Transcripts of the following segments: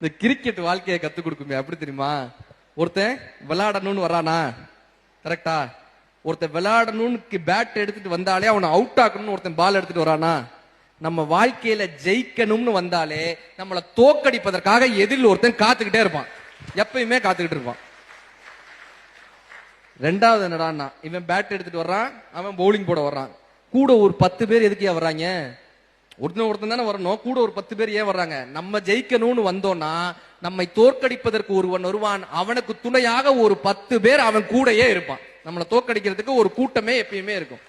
இந்த கிரிக்கெட் வாழ்க்கையை கத்து கொடுக்குமே அப்படி தெரியுமா? ஒருத்தன் விளையாடணும்னு வரானா, கரெக்டா? ஒருத்தன் விளையாடணும்னு பேட் எடுத்துட்டு வந்தாலே அவனை அவுட் ஆக்கணும்னு ஒருத்தன் பால் எடுத்துட்டு வரானா, நம்ம வாழ்க்கையில ஜெயிக்கணும்னு வந்தாலே நம்மளை தோக்கடிப்பதற்காக எதிரில் ஒருத்தன் காத்துக்கிட்டே இருப்பான், எப்பயுமே காத்துக்கிட்டு இருப்பான். ரெண்டாவது என்னடான்னா, இவன் பேட் எடுத்துட்டு வர்றான், அவன் பவுலிங் போட வர்றான். கூட ஒரு 10 பேர் எதுக்கே வர்றாங்க? ஒருத்தன் தானே வரணும், கூட ஒரு 10 பேர் ஏன் வர்றாங்க? நம்ம ஜெயிக்கணும்னு வந்தோம்னா நம்மை தோற்கடிப்பதற்கு ஒருவன் வருவான், அவனுக்கு துணையாக ஒரு 10 பேர் அவன் கூடயே இருப்பான். நம்மளை தோற்கடிக்கிறதுக்கு ஒரு கூட்டமே எப்பயுமே இருக்கும்.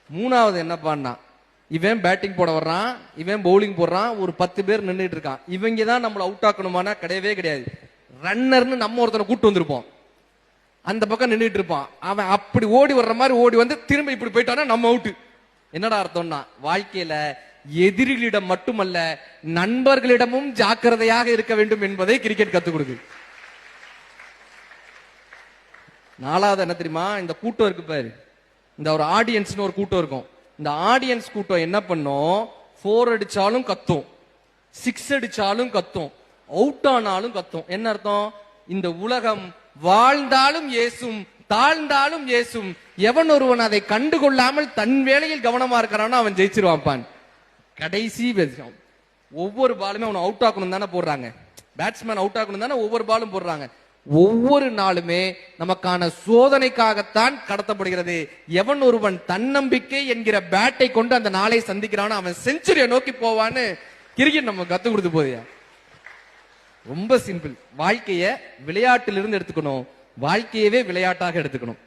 மூணாவது என்ன பண்ணா, இவன் பேட்டிங் போட வர்றான், இவன் பவுலிங் போடுறான், ஒரு 10 பேர் நின்றுட்டு இருக்கான். இவங்க தான் நம்மளை அவுட் ஆக்கணுமானா கிடையவே கிடையாது. ரன்னர்னு நம்ம ஒருத்தனை கூட்டு வந்திருப்போம், அந்த பக்கம் நின்றுட்டு இருப்பான். அவன் அப்படி ஓடி வர்ற மாதிரி ஓடி வந்து திரும்ப இப்படி போயிட்டானா நம்ம அவுட்டு. என்னடா அர்த்தம்னா, வாழ்க்கையில எதிரிகளிடம் மட்டுமல்ல நண்பர்களிடமும் ஜாக்கிரதையாக இருக்க வேண்டும் என்பதை கிரிக்கெட் கத்துக் கொடுக்குது. நாலாவது என்ன தெரியுமா? இந்த கூட்டம் இருக்கு பாரு, இந்த ஒரு ஆடியன்ஸ்னு ஒரு கூட்டம் இருக்கும். இந்த ஆடியன்ஸ் கூட்டம் என்ன பண்ணும்? 4 அடிச்சாலும் கத்தும், 6 அடிச்சாலும் கத்தும், அவுட் ஆனாலும் கத்தும். என்ன அர்த்தம்? இந்த உலகம் வாழ்ந்தாலும் ஏசும், தாழ்ந்தாலும் ஏசும், எவன் ஒருவன் அதை கண்டுகொள்ளாமல் தன் வேலையில் கவனமா இருக்கிறானோ அவன் ஜெயிச்சிருவான். கடைசி விஷயம், ஒவ்வொரு பாலுமே அவனை அவுட் ஆக்கணும் தானே போடுறாங்க, பேட்ஸ்மேன் அவுட் ஆக்கணும் தானே ஒவ்வொரு பாலும் போடுறாங்க. ஒவ்வொரு நாளுமே நமக்கான சோதனைக்காகத்தான் கடத்தப்படுகிறது. எவன் ஒருவன் தன்னம்பிக்கை என்கிற பேட்டை கொண்டு அந்த நாளை சந்திக்கிறானோ அவன் செஞ்சுரியை நோக்கி போவான்னு கிரிக்கெட் நம்ம கத்து கொடுத்து போதியா. ரொம்ப சிம்பிள். வாழ்க்கைய விளையாட்டிலிருந்து எடுத்துக்கணும், வாழ்க்கையவே விளையாட்டாக எடுத்துக்கணும்.